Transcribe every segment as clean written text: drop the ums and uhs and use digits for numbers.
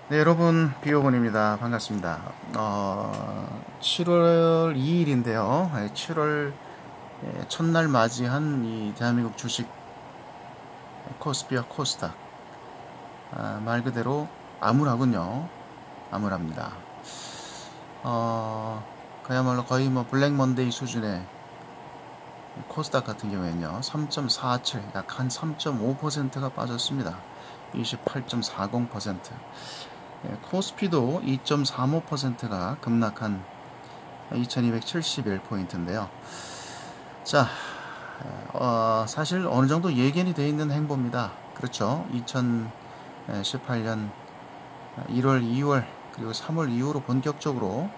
네, 여러분, 비오곤입니다. 반갑습니다. 7월 2일인데요. 7월 첫날 맞이한 이 대한민국 주식 코스피와 코스닥. 말 그대로 암울하군요. 암울합니다. 그야말로 거의 뭐 블랙 먼데이 수준의 코스닥 같은 경우에는요, 3.47, 약 한 3.5%가 빠졌습니다. 28.40%. 코스피도 2.35%가 급락한 2271포인트인데요. 자, 사실 어느 정도 예견이 되어 있는 행보입니다. 그렇죠. 2018년 1월, 2월, 그리고 3월 이후로 본격적으로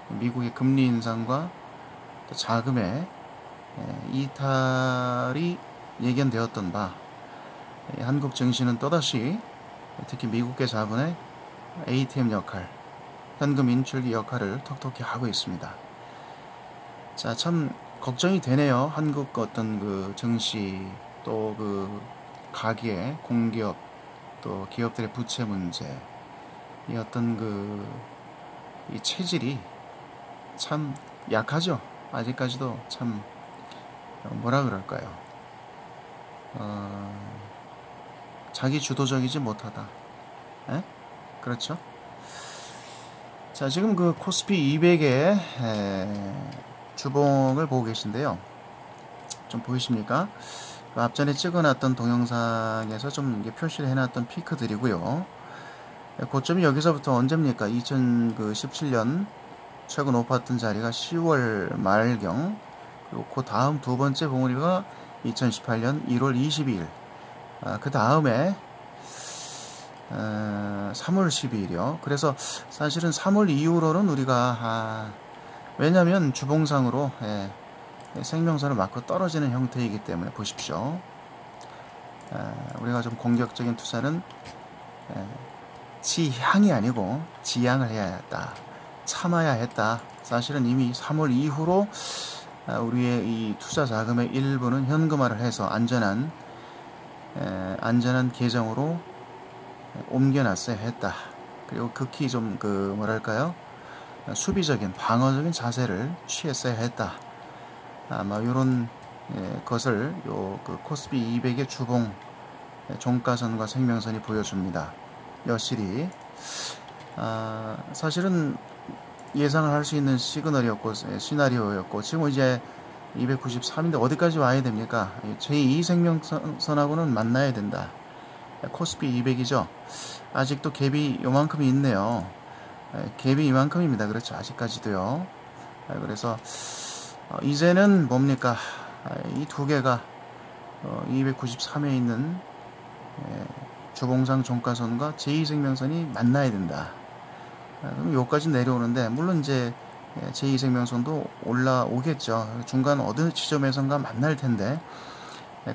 미국의 금리 인상과 자금의 이탈이 예견되었던 바, 한국 증시는 또다시 특히 미국계 자본의 ATM 역할, 현금 인출기 역할을 톡톡히 하고 있습니다. 자, 참 걱정이 되네요. 한국 어떤 그 증시, 또 그 가계, 공기업, 또 기업들의 부채 문제, 이 어떤 이 체질이 참 약하죠. 아직까지도 참 뭐라 그럴까요? 자기 주도적이지 못하다. 에? 그렇죠? 자, 지금 그 코스피 200의 주봉을 보고 계신데요. 좀 보이십니까? 그 앞전에 찍어놨던 동영상에서 좀 이게 표시를 해놨던 피크들이고요. 고점이 여기서부터 언제입니까? 2017년 최고 높았던 자리가 10월 말경, 그리고 그 다음 두 번째 봉우리가 2018년 1월 22일, 그 다음에 3월 12일이요. 그래서 사실은 3월 이후로는 우리가 왜냐하면 주봉상으로 생명선을 맞고 떨어지는 형태이기 때문에 보십시오. 우리가 좀 공격적인 투자는 지향이 아니고 지향을 해야 했다. 참아야 했다. 사실은 이미 3월 이후로 우리의 이 투자 자금의 일부는 현금화를 해서 안전한 계정으로 옮겨놨어야 했다. 그리고 극히 좀 뭐랄까요, 수비적인 방어적인 자세를 취했어야 했다. 아마 이런 것을 그 코스피 200의 주봉 종가선과 생명선이 보여줍니다. 여실히 사실은 예상을 할 수 있는 시나리오였고 지금 이제 293인데 어디까지 와야 됩니까? 제2 생명선하고는 만나야 된다. 코스피 200이죠. 아직도 갭이 요만큼이 있네요. 갭이 이만큼입니다. 그렇죠. 아직까지도요. 그래서 이제는 뭡니까? 이 두 개가 293에 있는 주봉상 종가선과 제2생명선이 만나야 된다. 그럼 여기까지 내려오는데 물론 이제 제2생명선도 올라오겠죠. 중간 어느 지점에선가 만날 텐데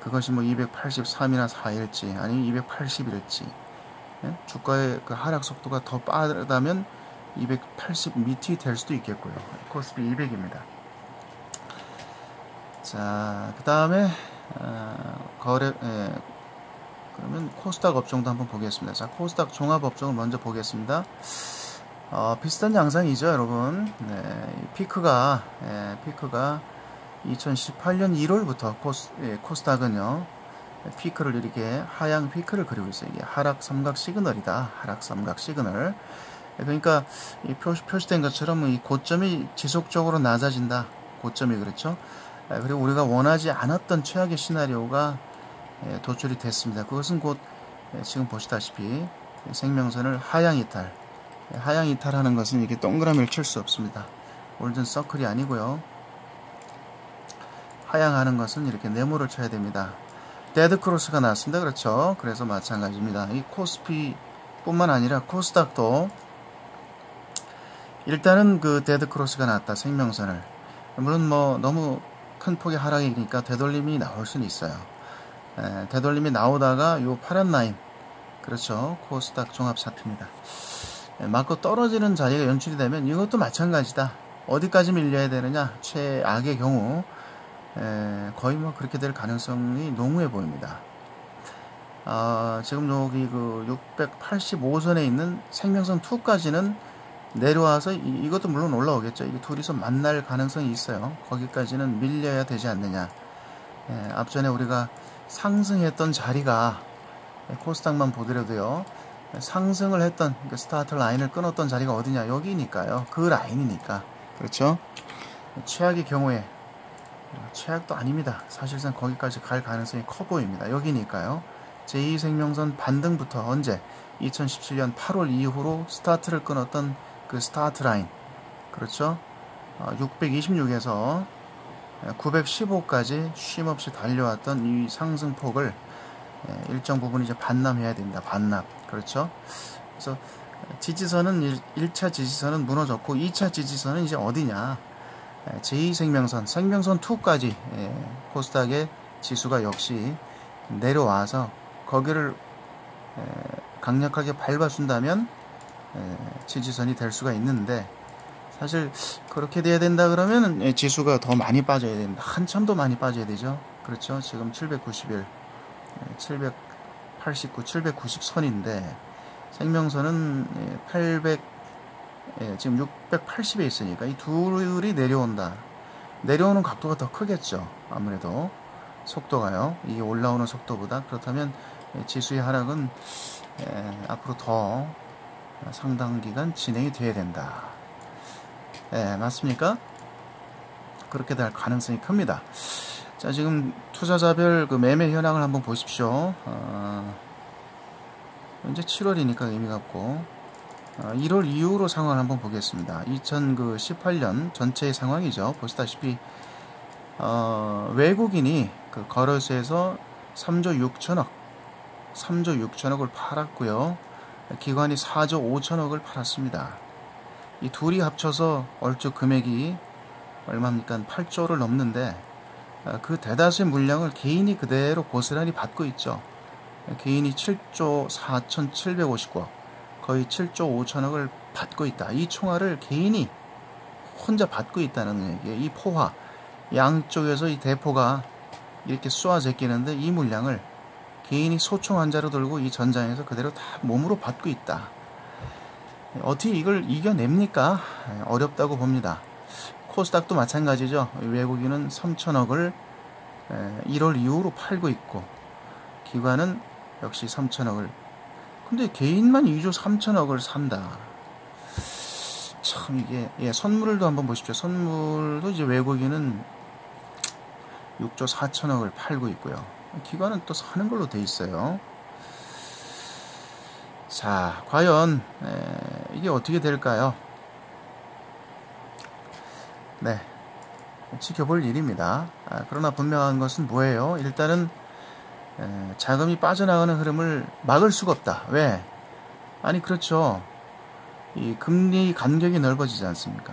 그것이 뭐 283이나 4일지 아니면 280일지 주가의 그 하락 속도가 더 빠르다면 280 밑이 될 수도 있겠고요. 코스피 200입니다. 자, 그 다음에 그러면 코스닥 업종도 한번 보겠습니다. 자, 코스닥 종합 업종을 먼저 보겠습니다. 비슷한 양상이죠, 여러분. 네, 피크가 2018년 1월부터 코스닥은요, 피크를 이렇게 하향 피크를 그리고 있어요. 이게 하락 삼각 시그널이다. 하락 삼각 시그널. 그러니까 이 표시된 것처럼 이 고점이 지속적으로 낮아진다. 고점이 그렇죠. 그리고 우리가 원하지 않았던 최악의 시나리오가 도출이 됐습니다. 그것은 곧 지금 보시다시피 생명선을 하향 이탈. 하향 이탈하는 것은 이렇게 동그라미를 칠 수 없습니다. 골든 서클이 아니고요. 하향하는 것은 이렇게 네모를 쳐야 됩니다. 데드 크로스가 나왔습니다. 그렇죠. 그래서 마찬가지입니다. 이 코스피 뿐만 아니라 코스닥도 일단은 그 데드 크로스가 나왔다. 생명선을. 물론 뭐 너무 큰 폭의 하락이니까 되돌림이 나올 수는 있어요. 되돌림이 나오다가 요 파란 라인, 그렇죠. 코스닥 종합 차트입니다. 맞고 떨어지는 자리가 연출이 되면 이것도 마찬가지다. 어디까지 밀려야 되느냐. 최악의 경우 거의 뭐 그렇게 될 가능성이 농후해 보입니다. 지금 여기 그 685선에 있는 생명선 2까지는 내려와서 이것도 물론 올라오겠죠. 이게 둘이서 만날 가능성이 있어요. 거기까지는 밀려야 되지 않느냐. 앞전에 우리가 상승했던 자리가 코스닥만 보더라도요, 상승을 했던 그 스타트 라인을 끊었던 자리가 어디냐, 여기니까요. 그 라인이니까. 그렇죠? 최악의 경우에, 최악도 아닙니다. 사실상 거기까지 갈 가능성이 커 보입니다. 여기니까요. 제2생명선 반등부터 언제 2017년 8월 이후로 스타트를 끊었던 그 스타트 라인, 그렇죠? 626에서 915까지 쉼없이 달려왔던 이 상승폭을 일정 부분 이제 반납해야 됩니다. 반납. 그렇죠? 그래서 지지선은 1차 지지선은 무너졌고 2차 지지선은 이제 어디냐? 제2생명선, 생명선 2까지 코스닥의 지수가 역시 내려와서 거기를 강력하게 밟아준다면 지지선이 될 수가 있는데, 사실 그렇게 돼야 된다 그러면 지수가 더 많이 빠져야 됩니다. 한참 더 많이 빠져야 되죠. 그렇죠? 지금 791, 789, 790선인데 생명선은 800, 지금 680에 있으니까 이 둘이 내려온다. 내려오는 각도가 더 크겠죠. 아무래도 속도가요. 이게 올라오는 속도보다. 그렇다면 지수의 하락은 앞으로 더 상당 기간 진행이 돼야 된다. 맞습니까? 그렇게 될 가능성이 큽니다. 자, 지금 투자자별 그 매매 현황을 한번 보십시오. 이제 7월이니까 의미가 없고, 1월 이후로 상황을 한번 보겠습니다. 2018년 전체의 상황이죠. 보시다시피 외국인이 그 거래소에서 3조 6천억을 팔았고요. 기관이 4조 5천억을 팔았습니다. 이 둘이 합쳐서 얼추 금액이 얼마입니까? 8조를 넘는데, 그 대다수의 물량을 개인이 그대로 고스란히 받고 있죠. 개인이 7조 4,759억, 거의 7조 5천억을 받고 있다. 이 총알을 개인이 혼자 받고 있다는 얘기예요. 이 포화, 양쪽에서 이 대포가 이렇게 쏘아 제끼는데 이 물량을 개인이 소총 한자로 들고 이 전장에서 그대로 다 몸으로 받고 있다. 어떻게 이걸 이겨냅니까? 어렵다고 봅니다. 코스닥도 마찬가지죠. 외국인은 3천억을 1월 이후로 팔고 있고, 기관은 역시 3천억을. 근데 개인만 2조 3천억을 산다. 참 이게, 선물도 한번 보십시오. 선물도 이제 외국인은 6조 4천억을 팔고 있고요. 기관은 또 사는 걸로 돼 있어요. 자, 과연 이게 어떻게 될까요? 네, 지켜볼 일입니다. 그러나 분명한 것은 뭐예요? 일단은 자금이 빠져나가는 흐름을 막을 수가 없다. 왜? 아니 그렇죠. 이 금리 간격이 넓어지지 않습니까?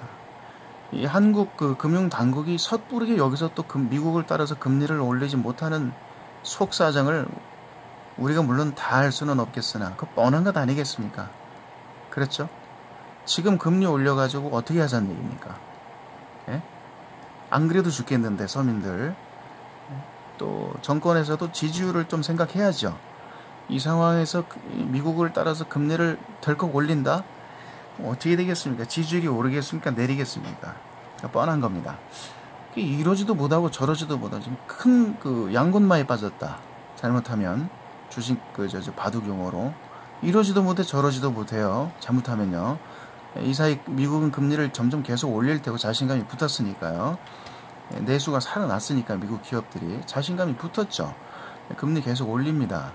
이 한국 그 금융당국이 섣부르게 여기서 또 미국을 따라서 금리를 올리지 못하는 속사정을 우리가 물론 다 알 수는 없겠으나 그 뻔한 것 아니겠습니까? 그렇죠? 지금 금리 올려가지고 어떻게 하자는 얘기입니까? 예? 안 그래도 죽겠는데 서민들. 또 정권에서도 지지율을 좀 생각해야죠. 이 상황에서 미국을 따라서 금리를 덜컥 올린다? 어떻게 되겠습니까? 지지율이 오르겠습니까? 내리겠습니까? 뻔한 겁니다. 이러지도 못하고 저러지도 못하고 지금 큰 그 양곤마에 빠졌다. 잘못하면 주식 바둑 용어로 이러지도 못해 저러지도 못해요. 잘못하면요. 이 사이 미국은 금리를 점점 계속 올릴 테고 자신감이 붙었으니까요. 내수가 살아났으니까 미국 기업들이 자신감이 붙었죠. 금리 계속 올립니다.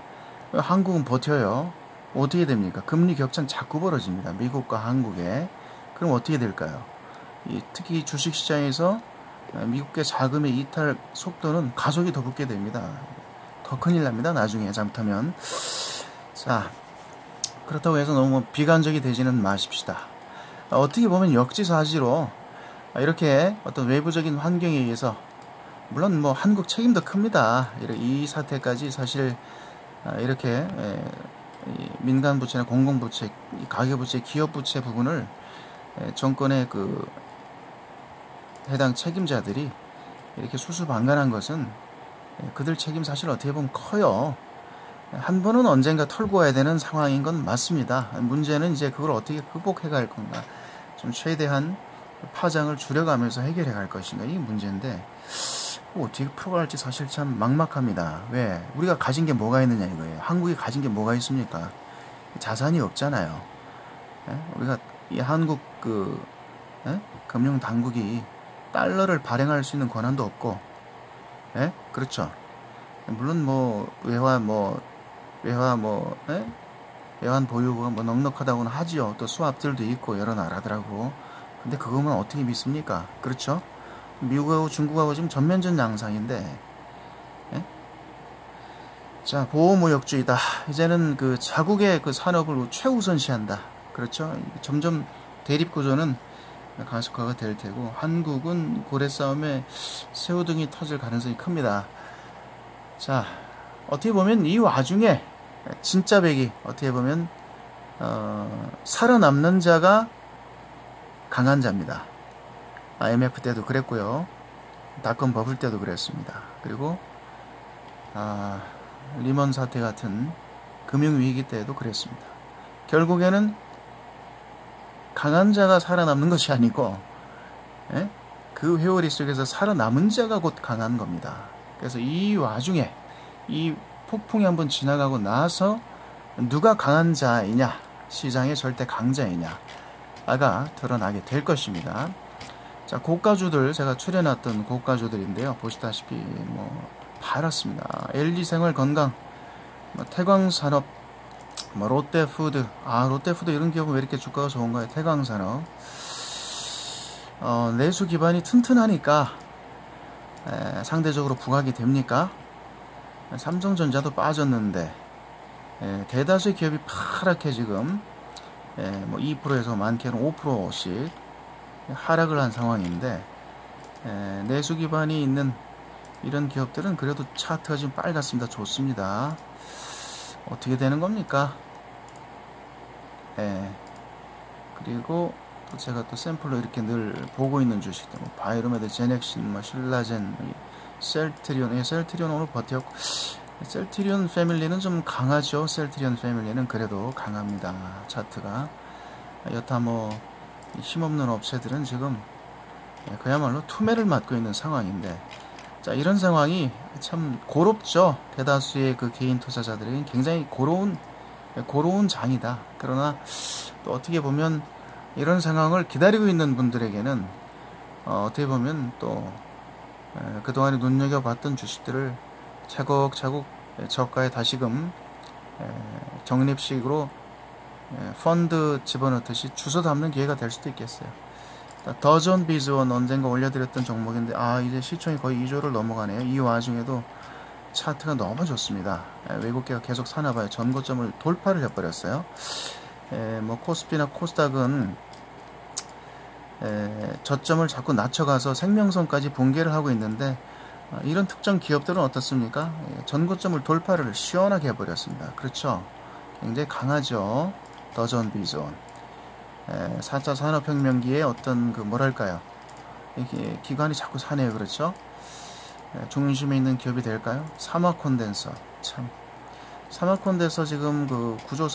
한국은 버텨요. 어떻게 됩니까? 금리 격차는 자꾸 벌어집니다. 미국과 한국에. 그럼 어떻게 될까요? 특히 주식시장에서 미국의 자금의 이탈 속도는 가속이 더 붙게 됩니다. 더 큰일 납니다. 나중에 잘못하면. 자, 그렇다고 해서 너무 비관적이 되지는 마십시다. 어떻게 보면 역지사지로 이렇게 어떤 외부적인 환경에 의해서, 물론 뭐 한국 책임도 큽니다. 이 사태까지 사실 이렇게 민간 부채나 공공 부채, 가계 부채, 기업 부채 부분을 정권의 그 해당 책임자들이 이렇게 수수방관한 것은 그들 책임 사실 어떻게 보면 커요. 한 번은 언젠가 털고 와야 되는 상황인 건 맞습니다. 문제는 이제 그걸 어떻게 극복해 갈 건가, 좀 최대한 파장을 줄여가면서 해결해 갈 것인가, 이게 문제인데 어떻게 풀어갈지 사실 참 막막합니다. 왜? 우리가 가진 게 뭐가 있느냐 이거예요. 한국이 가진 게 뭐가 있습니까? 자산이 없잖아요. 예? 우리가 이 한국 금융 당국이 달러를 발행할 수 있는 권한도 없고, 예? 그렇죠. 물론 외환 보유고가 넉넉하다고는 하지요. 또 수합들도 있고 여러 나라들하고. 근데 그거면 어떻게 믿습니까? 그렇죠? 미국하고 중국하고 지금 전면전 양상인데, 예? 자, 보호무역주의다. 이제는 그 자국의 그 산업을 최우선시한다. 그렇죠? 점점 대립구조는 가속화가 될 테고, 한국은 고래 싸움에 새우등이 터질 가능성이 큽니다. 자, 어떻게 보면 이 와중에 진짜 백이 어떻게 보면 살아남는 자가 강한 자입니다. IMF 때도 그랬고요. 닷컴 버블 때도 그랬습니다. 그리고 리먼 사태 같은 금융위기 때도 그랬습니다. 결국에는 강한 자가 살아남는 것이 아니고, 예? 그 회오리 속에서 살아남은 자가 곧 강한 겁니다. 그래서 이 와중에 이 폭풍이 한번 지나가고 나서 누가 강한 자이냐, 시장의 절대 강자이냐가 드러나게 될 것입니다. 자, 고가주들, 제가 추려놨던 고가주들인데요. 보시다시피 팔았습니다. LG생활건강, 태광산업, 롯데푸드. 롯데푸드 이런 기업은 왜 이렇게 주가가 좋은가요? 태광산업. 내수 기반이 튼튼하니까 상대적으로 부각이 됩니까? 삼성전자도 빠졌는데, 대다수의 기업이 파랗게 지금 2%에서 많게는 5%씩 하락을 한 상황인데, 내수 기반이 있는 이런 기업들은 그래도 차트가 지금 빨갛습니다. 좋습니다. 어떻게 되는 겁니까? 그리고 또 제가 또 샘플로 이렇게 늘 보고 있는 주식들, 바이로메드, 제넥신, 신라젠, 셀트리온. 셀트리온 오늘 버텼고, 셀트리온 패밀리는 좀 강하죠. 셀트리온 패밀리는 그래도 강합니다. 차트가. 여타 힘없는 업체들은 지금 그야말로 투매를 맞고 있는 상황인데, 자, 이런 상황이 참 고롭죠. 대다수의 그 개인 투자자들에겐 굉장히 고로운 장이다. 그러나 또 어떻게 보면 이런 상황을 기다리고 있는 분들에게는 어떻게 보면 또 그동안에 눈여겨봤던 주식들을 차곡차곡 저가에 다시금 적립식으로 펀드 집어넣듯이 주워 담는 기회가 될 수도 있겠어요. 더존 비즈원 언젠가 올려드렸던 종목인데 이제 시총이 거의 2조를 넘어가네요. 이 와중에도 차트가 너무 좋습니다. 외국계가 계속 사나봐요. 전고점을 돌파를 해버렸어요. 코스피나 코스닥은 저점을 자꾸 낮춰가서 생명선까지 붕괴를 하고 있는데, 이런 특정 기업들은 어떻습니까? 전고점을 돌파를 시원하게 해버렸습니다. 그렇죠? 굉장히 강하죠. 더존 비즈원. 4차 산업혁명기에 어떤 이게 기관이 자꾸 사네요. 그렇죠? 중심에 있는 기업이 될까요? 사마콘덴서. 참. 사마콘덴서 지금 9조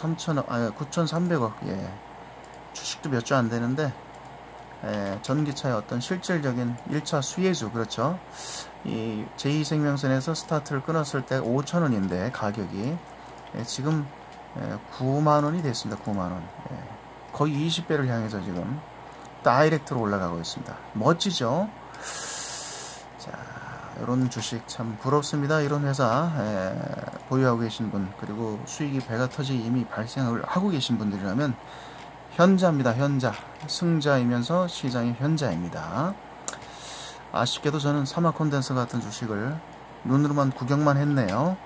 9,300억. 주식도 몇 조 안 되는데, 전기차의 어떤 실질적인 1차 수혜주. 그렇죠? 이 제2생명선에서 스타트를 끊었을 때 5,000원인데, 가격이. 지금 9만원이 됐습니다. 9만원. 거의 20배를 향해서 지금 다이렉트로 올라가고 있습니다. 멋지죠? 자, 이런 주식 참 부럽습니다. 이런 회사 보유하고 계신 분, 그리고 수익이 배가 터지게 이미 발생을 하고 계신 분들이라면 현자입니다. 현자. 승자이면서 시장의 현자입니다. 아쉽게도 저는 사마콘덴서 같은 주식을 눈으로만 구경만 했네요.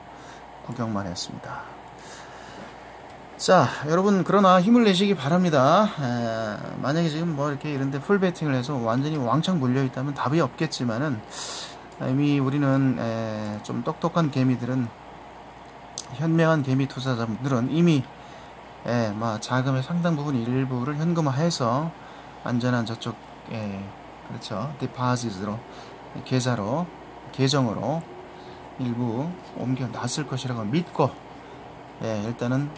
구경만 했습니다. 자, 여러분, 그러나 힘을 내시기 바랍니다. 만약에 지금 이렇게 이런데 풀베팅을 해서 완전히 왕창 몰려있다면 답이 없겠지만은, 이미 우리는 좀 똑똑한 개미들은, 현명한 개미 투자자분들은 이미 자금의 상당 부분 일부를 현금화해서 안전한 저쪽 그렇죠, 디파짓으로, 계정으로 일부 옮겨놨을 것이라고 믿고 일단은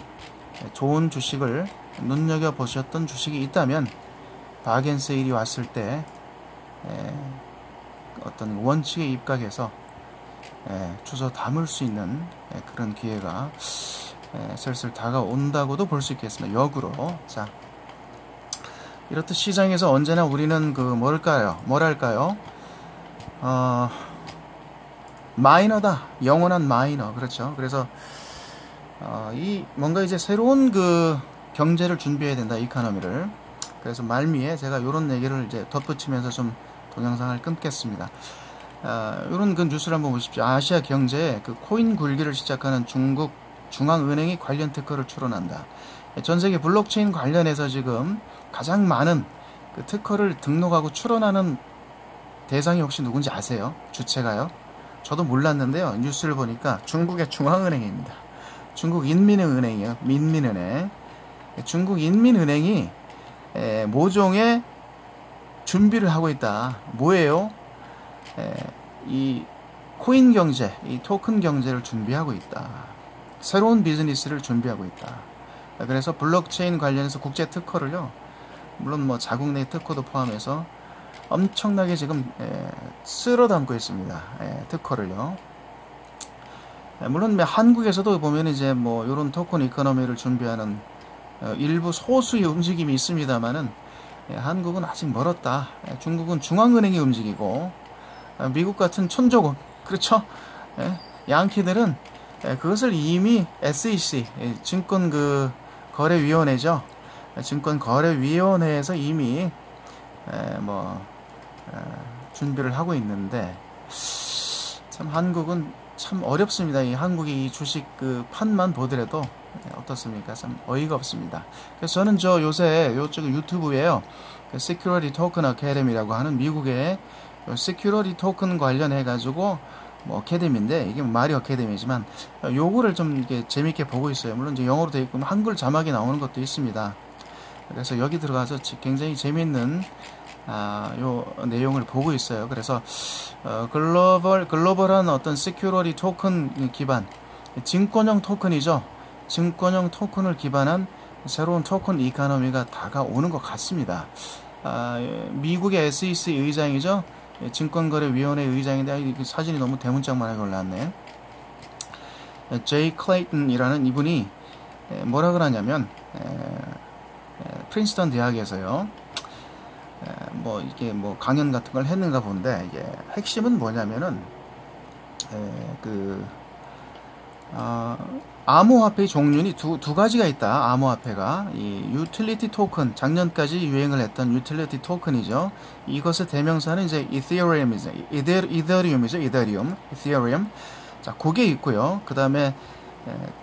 좋은 주식을 눈여겨보셨던 주식이 있다면 바겐 세일이 왔을 때 어떤 원칙에 입각해서 주워 담을 수 있는 그런 기회가 슬슬 다가온다고도 볼 수 있겠습니다. 역으로. 자, 이렇듯 시장에서 언제나 우리는 뭐랄까요? 마이너다. 영원한 마이너. 그렇죠. 그래서 뭔가 이제 새로운 그 경제를 준비해야 된다. 이코노미를. 그래서 말미에 제가 요런 얘기를 이제 덧붙이면서 좀 동영상을 끊겠습니다. 요런 그 뉴스를 한번 보십시오. 아시아 경제에 그 코인 굴기를 시작하는 중국 중앙은행이 관련 특허를 출원한다. 전 세계 블록체인 관련해서 지금 가장 많은 그 특허를 등록하고 출원하는 대상이 혹시 누군지 아세요? 주체가요? 저도 몰랐는데요. 뉴스를 보니까 중국의 중앙은행입니다. 중국 인민은행이요. 민민은행. 중국 인민은행이 모종의 준비를 하고 있다. 뭐예요? 이 코인 경제, 이 토큰 경제를 준비하고 있다. 새로운 비즈니스를 준비하고 있다. 그래서 블록체인 관련해서 국제 특허를요, 물론 뭐 자국 내 특허도 포함해서 엄청나게 지금 쓸어 담고 있습니다. 특허를요. 물론 한국에서도 보면 이제 뭐 이런 토큰 이코노미를 준비하는 일부 소수의 움직임이 있습니다만은 한국은 아직 멀었다. 중국은 중앙은행이 움직이고 미국 같은 천조국, 그렇죠? 양키들은 그것을 이미 SEC 증권 그 거래위원회죠. 증권거래위원회에서 이미 준비를 하고 있는데, 참 한국은 참 어렵습니다. 이 한국이 이 주식 그 판만 보더라도 어떻습니까? 참 어이가 없습니다. 그래서 저는 요새 요쪽 유튜브에요, Security Token Academy라고 하는 미국의 Security 토큰 관련해 가지고 뭐 어카데미인데, 이게 말이 어카데미지만 요거를 좀 이렇게 재밌게 보고 있어요. 물론 이제 영어로 되어 있고 한글 자막이 나오는 것도 있습니다. 그래서 여기 들어가서 굉장히 재밌는 요 내용을 보고 있어요. 그래서 글로벌한 어떤 시큐리티 토큰 기반, 증권형 토큰이죠. 증권형 토큰을 기반한 새로운 토큰 이코노미가 다가오는 것 같습니다. 미국의 SEC 의장이죠. 증권거래위원회 의장인데 사진이 너무 대문짝만하게 올라왔네. 제이 클레이튼이라는 이분이 뭐라 그러냐면, 프린스턴 대학에서요, 뭐 이게 뭐 강연 같은 걸 했는가 본데, 이게 핵심은 뭐냐면은 암호화폐의 종류는 두 가지가 있다. 암호화폐가 이 유틸리티 토큰, 작년까지 유행을 했던 유틸리티 토큰이죠. 이것의 대명사는 이제 이더리움이죠. 이더리움. 자, 그게 있고요. 그 다음에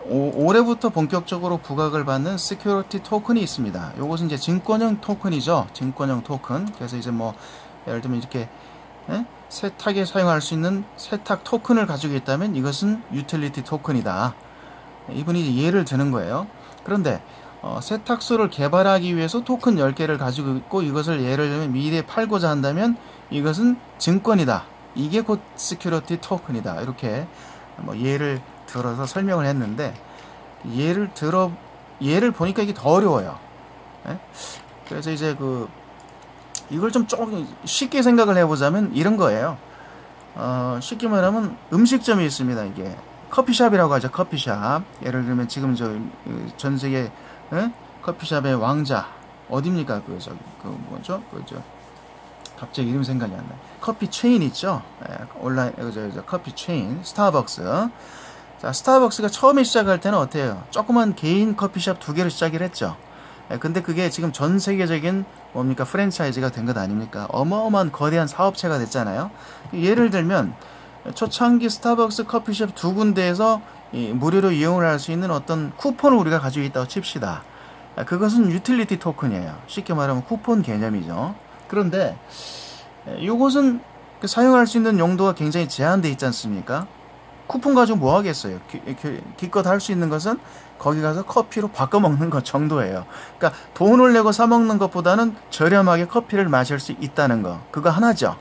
올해부터 본격적으로 부각을 받는 시큐리티 토큰이 있습니다. 요것은 이제 증권형 토큰이죠. 증권형 토큰. 그래서 이제 뭐 예를 들면 이렇게 세탁에 사용할 수 있는 세탁 토큰을 가지고 있다면 이것은 유틸리티 토큰이다. 이분이 이제 예를 드는 거예요. 그런데 세탁소를 개발하기 위해서 토큰 10개를 가지고 있고, 이것을 예를 들면 미래에 팔고자 한다면 이것은 증권이다. 이게 곧 시큐리티 토큰이다. 이렇게 뭐 예를 들어서 설명을 했는데, 예를 보니까 이게 더 어려워요. 그래서 이제 이걸 좀 조금 쉽게 생각을 해보자면 이런 거예요. 쉽게 말하면 음식점이 있습니다. 이게 커피숍이라고 하죠. 커피숍. 예를 들면 지금 전 세계 커피숍의 왕자 어디입니까? 뭐죠? 갑자기 이름 생각이 안 나요. 커피 체인 있죠? 온라인 커피 체인 스타벅스. 자, 스타벅스가 처음에 시작할 때는 어때요? 조그만 개인 커피숍 2개를 시작을 했죠. 근데 그게 지금 전 세계적인 뭡니까? 프랜차이즈가 된 것 아닙니까? 어마어마한 거대한 사업체가 됐잖아요. 예를 들면 초창기 스타벅스 커피숍 2군데에서 무료로 이용을 할 수 있는 어떤 쿠폰을 우리가 가지고 있다고 칩시다. 그것은 유틸리티 토큰이에요. 쉽게 말하면 쿠폰 개념이죠. 그런데 이것은 사용할 수 있는 용도가 굉장히 제한되어 있지 않습니까? 쿠폰 가지고 뭐 하겠어요? 기껏 할 수 있는 것은 거기 가서 커피로 바꿔 먹는 것 정도예요. 그러니까 돈을 내고 사 먹는 것보다는 저렴하게 커피를 마실 수 있다는 거, 그거 하나죠.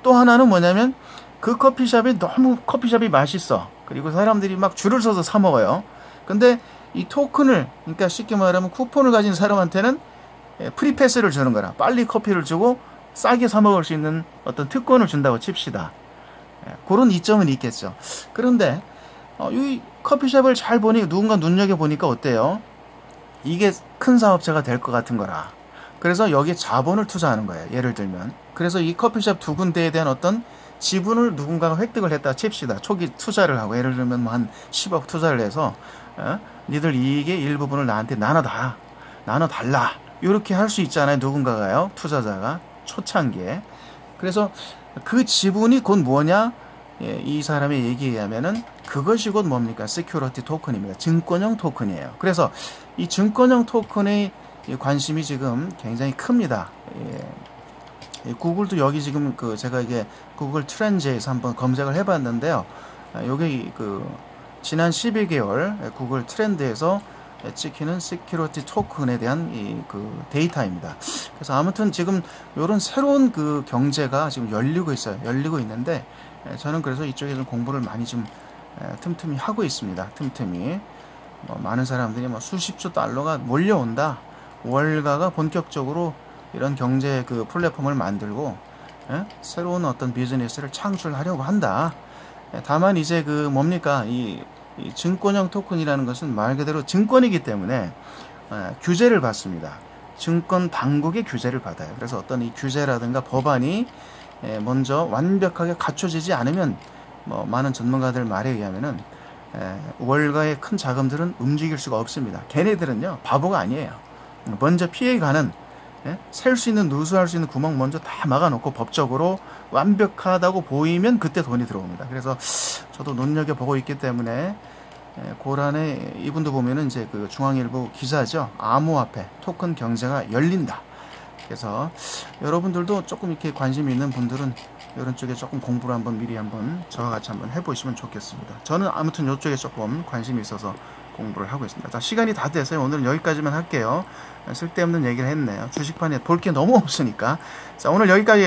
또 하나는 뭐냐면 그 커피숍이 너무 커피숍이 맛있어. 그리고 사람들이 막 줄을 서서 사 먹어요. 근데 이 토큰을, 그러니까 쉽게 말하면 쿠폰을 가진 사람한테는 프리패스를 주는 거라. 빨리 커피를 주고 싸게 사 먹을 수 있는 어떤 특권을 준다고 칩시다. 그런 이점은 있겠죠. 그런데 이 커피숍을 잘 보니 누군가 눈여겨보니까 어때요? 이게 큰 사업체가 될 것 같은 거라. 그래서 여기에 자본을 투자하는 거예요. 예를 들면. 그래서 이 커피숍 두 군데에 대한 어떤 지분을 누군가가 획득을 했다 칩시다. 초기 투자를 하고, 예를 들면 뭐 한 10억 투자를 해서 니들 이익의 일부분을 나한테 나눠달라. 이렇게 할 수 있잖아요. 누군가가요. 투자자가 초창기에. 그래서 그 지분이 곧 뭐냐? 이 사람의 얘기에 의하면은 그것이 곧 뭡니까? 시큐리티 토큰입니다. 증권형 토큰이에요. 그래서 이 증권형 토큰의 관심이 지금 굉장히 큽니다. 구글도 여기 지금 제가 이게 구글 트렌드에서 한번 검색을 해봤는데요. 여기 지난 12개월 구글 트렌드에서 찍히는 시큐리티 토큰에 대한 데이터입니다. 그래서 아무튼 지금 이런 새로운 경제가 지금 열리고 있어요. 열리고 있는데 저는 그래서 이쪽에 좀 공부를 많이 좀 틈틈이 하고 있습니다. 틈틈이 많은 사람들이 수십조 달러가 몰려온다. 월가가 본격적으로 이런 경제 플랫폼을 만들고 새로운 어떤 비즈니스를 창출하려고 한다. 다만 이제 뭡니까? 이 증권형 토큰이라는 것은 말 그대로 증권이기 때문에 규제를 받습니다. 증권 당국의 규제를 받아요. 그래서 어떤 이 규제라든가 법안이 먼저 완벽하게 갖춰지지 않으면 많은 전문가들 말에 의하면은 월가의 큰 자금들은 움직일 수가 없습니다. 걔네들은요 바보가 아니에요. 먼저 피해가는 셀 수 있는, 누수할 수 있는 구멍 먼저 다 막아놓고 법적으로 완벽하다고 보이면 그때 돈이 들어옵니다. 그래서 저도 눈여겨보고 있기 때문에 고란에 이분도 보면은 이제 중앙일보 기사죠. 암호화폐 토큰 경제가 열린다. 그래서 여러분들도 조금 이렇게 관심 있는 분들은 이런 쪽에 조금 공부를 미리 저와 같이 해보시면 좋겠습니다. 저는 아무튼 이쪽에 조금 관심이 있어서 공부를 하고 있습니다. 자, 시간이 다 돼서요. 오늘은 여기까지만 할게요. 쓸데없는 얘기를 했네요. 주식판에 볼 게 너무 없으니까. 자, 오늘 여기까지.